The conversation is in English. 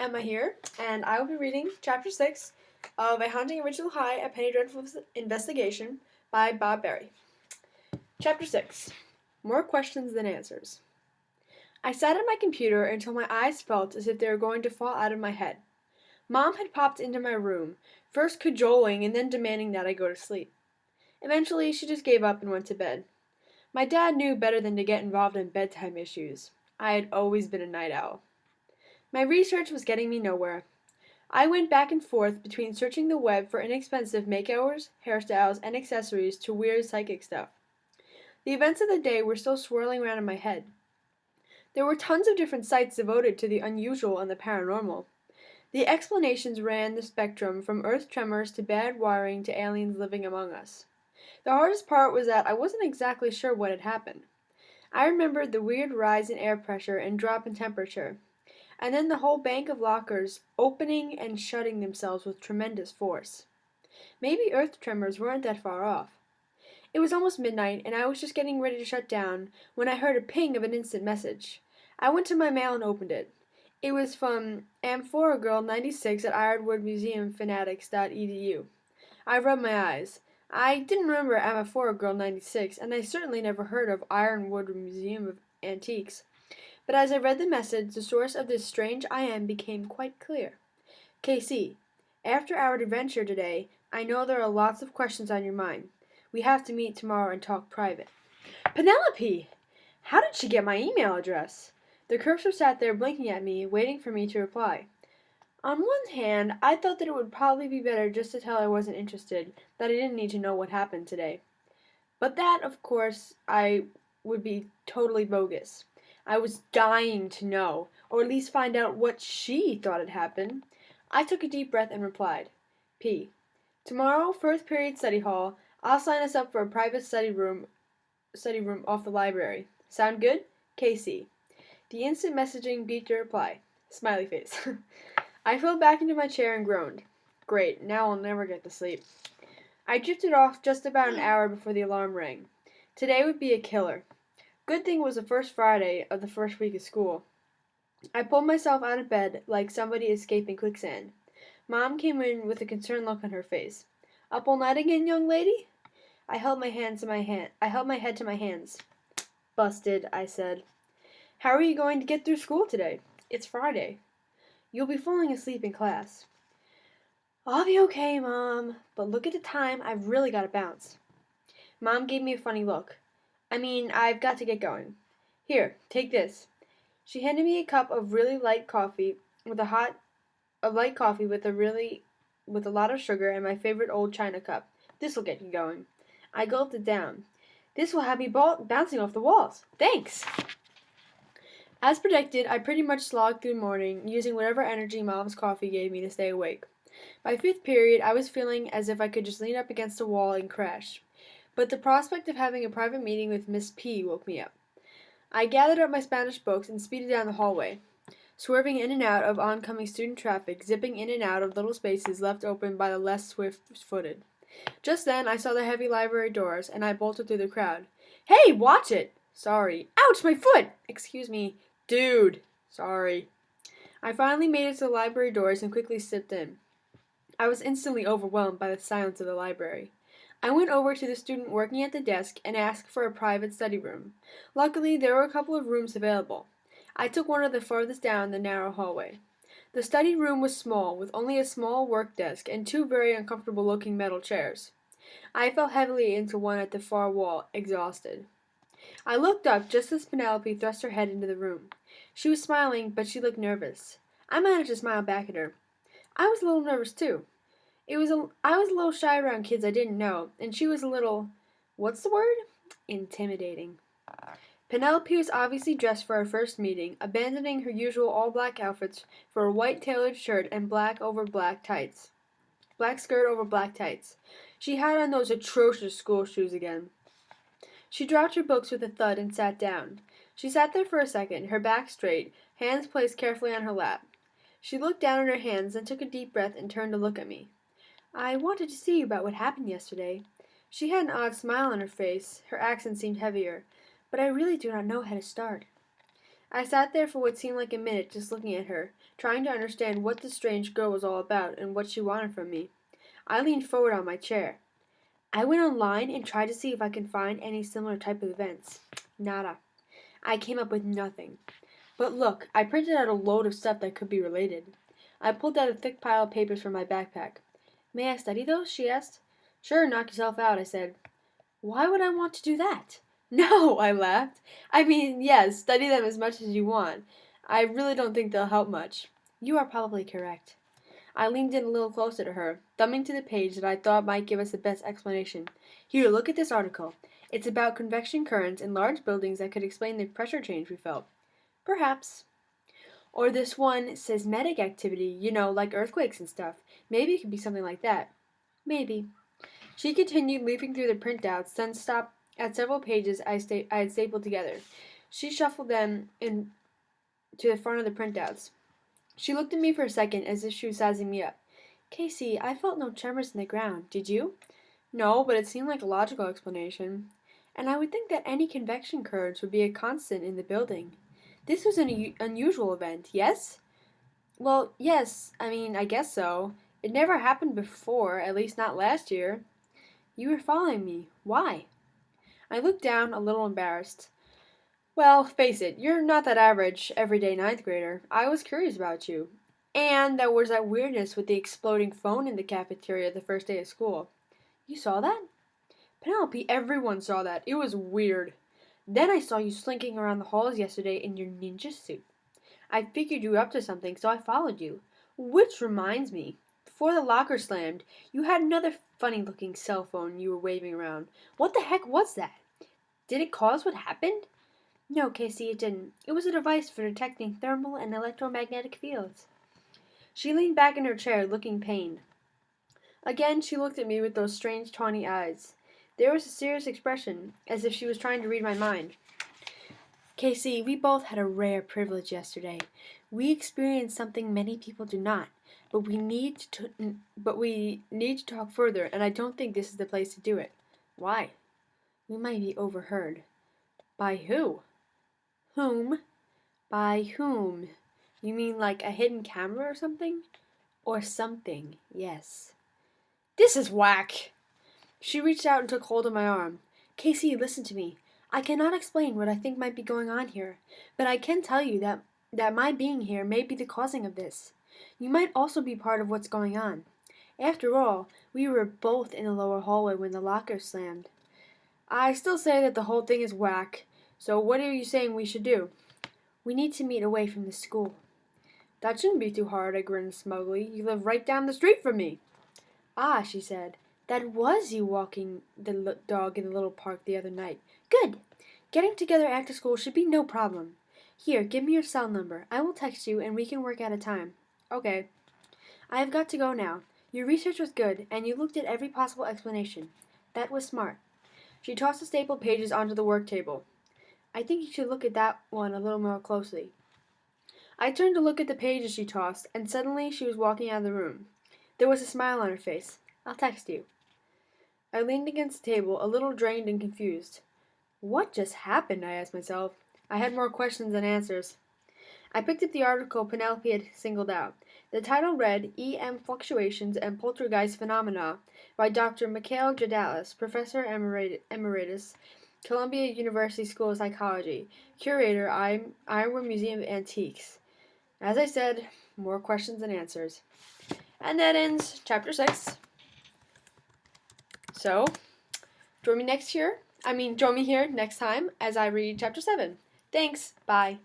Emma here, and I will be reading Chapter 6 of A Haunting at Richelieu High, A Penny Dreadful's Investigation by Bob Berry. Chapter 6 More Questions Than Answers. I sat at my computer until my eyes felt as if they were going to fall out of my head. Mom had popped into my room, first cajoling and then demanding that I go to sleep. Eventually, she just gave up and went to bed. My dad knew better than to get involved in bedtime issues. I had always been a night owl. My research was getting me nowhere. I went back and forth between searching the web for inexpensive makeovers, hairstyles, and accessories to weird psychic stuff. The events of the day were still swirling around in my head. There were tons of different sites devoted to the unusual and the paranormal. The explanations ran the spectrum from earth tremors to bad wiring to aliens living among us. The hardest part was that I wasn't exactly sure what had happened. I remembered the weird rise in air pressure and drop in temperature, and then the whole bank of lockers opening and shutting themselves with tremendous force. Maybe earth tremors weren't that far off. It was almost midnight, and I was just getting ready to shut down when I heard a ping of an instant message. I went to my mail and opened it. It was from Amphoragirl96 at ironwoodmuseumfanatics.edu. I rubbed my eyes. I didn't remember Amphoragirl96, and I certainly never heard of Ironwood Museum of Antiques. But as I read the message, the source of this strange IM became quite clear. KC, after our adventure today, I know there are lots of questions on your mind. We have to meet tomorrow and talk private. Penelope! How did she get my email address? The cursor sat there blinking at me, waiting for me to reply. On one hand, I thought that it would probably be better just to tell her I wasn't interested, that I didn't need to know what happened today. But that, of course, I would be totally bogus. I was dying to know, or at least find out what she thought had happened. I took a deep breath and replied, P. Tomorrow, first period study hall, I'll sign us up for a private study room off the library. Sound good? KC. The instant messaging beat your reply. Smiley face. I fell back into my chair and groaned. Great, now I'll never get to sleep. I drifted off just about an hour before the alarm rang. Today would be a killer. Good thing it was the first Friday of the first week of school. I pulled myself out of bed like somebody escaping quicksand. Mom came in with a concerned look on her face. Up all night again, young lady? I held my head to my hands. Busted, I said. How are you going to get through school today? It's Friday. You'll be falling asleep in class. I'll be okay, Mom, but look at the time, I've really got to bounce. Mom gave me a funny look. I've got to get going. Here, take this. She handed me a cup of really light coffee with a lot of sugar and my favorite old china cup. This'll get you going. I gulped it down. This will have me bouncing off the walls. Thanks. As predicted, I pretty much slogged through the morning, using whatever energy Mom's coffee gave me to stay awake. By fifth period, I was feeling as if I could just lean up against a wall and crash. But the prospect of having a private meeting with Miss P woke me up. I gathered up my Spanish books and speeded down the hallway, swerving in and out of oncoming student traffic, zipping in and out of little spaces left open by the less swift-footed. Just then, I saw the heavy library doors, and I bolted through the crowd. Hey, watch it! Sorry. Ouch, my foot! Excuse me. Dude. Sorry. I finally made it to the library doors and quickly slipped in. I was instantly overwhelmed by the silence of the library. I went over to the student working at the desk and asked for a private study room. Luckily, there were a couple of rooms available. I took one of the farthest down the narrow hallway. The study room was small, with only a small work desk and two very uncomfortable-looking metal chairs. I fell heavily into one at the far wall, exhausted. I looked up just as Penelope thrust her head into the room. She was smiling, but she looked nervous. I managed to smile back at her. I was a little nervous, too. I was a little shy around kids I didn't know, and she was a little, what's the word? Intimidating. Penelope was obviously dressed for our first meeting, abandoning her usual all-black outfits for a white tailored shirt and black skirt over black tights. She had on those atrocious school shoes again. She dropped her books with a thud and sat down. She sat there for a second, her back straight, hands placed carefully on her lap. She looked down at her hands, then took a deep breath and turned to look at me. I wanted to see you about what happened yesterday. She had an odd smile on her face. Her accent seemed heavier. But I really do not know how to start. I sat there for what seemed like a minute just looking at her, trying to understand what this strange girl was all about and what she wanted from me. I leaned forward on my chair. I went online and tried to see if I could find any similar type of events. Nada. I came up with nothing. But look, I printed out a load of stuff that could be related. I pulled out a thick pile of papers from my backpack. May I study those? She asked. Sure, knock yourself out, I said. Why would I want to do that? No, I laughed. I mean, yes, study them as much as you want. I really don't think they'll help much. You are probably correct. I leaned in a little closer to her, thumbing to the page that I thought might give us the best explanation. Here, look at this article. It's about convection currents in large buildings that could explain the pressure change we felt. Perhaps. Or this one, seismic activity, like earthquakes and stuff. Maybe it could be something like that. Maybe. She continued leafing through the printouts, then stopped at several pages I had stapled together. She shuffled them to the front of the printouts. She looked at me for a second as if she was sizing me up. Casey, I felt no tremors in the ground. Did you? No, but it seemed like a logical explanation. And I would think that any convection currents would be a constant in the building. This was an unusual event, yes? Well, yes, I guess so. It never happened before, at least not last year. You were following me. Why? I looked down, a little embarrassed. Well, face it, you're not that average, everyday ninth grader. I was curious about you. And there was that weirdness with the exploding phone in the cafeteria the first day of school. You saw that? Penelope, everyone saw that. It was weird. Then I saw you slinking around the halls yesterday in your ninja suit. I figured you were up to something, so I followed you. Which reminds me, before the locker slammed, you had another funny-looking cell phone you were waving around. What the heck was that? Did it cause what happened? No, Casey, it didn't. It was a device for detecting thermal and electromagnetic fields. She leaned back in her chair, looking pained. Again, she looked at me with those strange, tawny eyes. There was a serious expression, as if she was trying to read my mind. Casey, we both had a rare privilege yesterday. We experienced something many people do not, but we need to talk further, and I don't think this is the place to do it. Why? We might be overheard. By who? Whom? By whom? You mean like a hidden camera or something? Or something, yes. This is whack! She reached out and took hold of my arm. Casey, listen to me. I cannot explain what I think might be going on here, but I can tell you that my being here may be the causing of this. You might also be part of what's going on. After all, we were both in the lower hallway when the locker slammed. I still say that the whole thing is whack, so what are you saying we should do? We need to meet away from the school. That shouldn't be too hard, I grinned smugly. You live right down the street from me. Ah, she said. That was you walking the dog in the little park the other night. Good. Getting together after school should be no problem. Here, give me your cell number. I will text you and we can work out a time. Okay. I have got to go now. Your research was good, and you looked at every possible explanation. That was smart. She tossed the stapled pages onto the work table. I think you should look at that one a little more closely. I turned to look at the pages she tossed, and suddenly she was walking out of the room. There was a smile on her face. I'll text you. I leaned against the table, a little drained and confused. What just happened? I asked myself. I had more questions than answers. I picked up the article Penelope had singled out. The title read EM Fluctuations and Poltergeist Phenomena by Dr. Richelieu Dredalus, Professor Emeritus, Columbia University School of Psychology, Curator, Ironwood Museum of Antiques. As I said, more questions than answers. And that ends Chapter 6. So, join me here next time as I read Chapter 7. Thanks. Bye.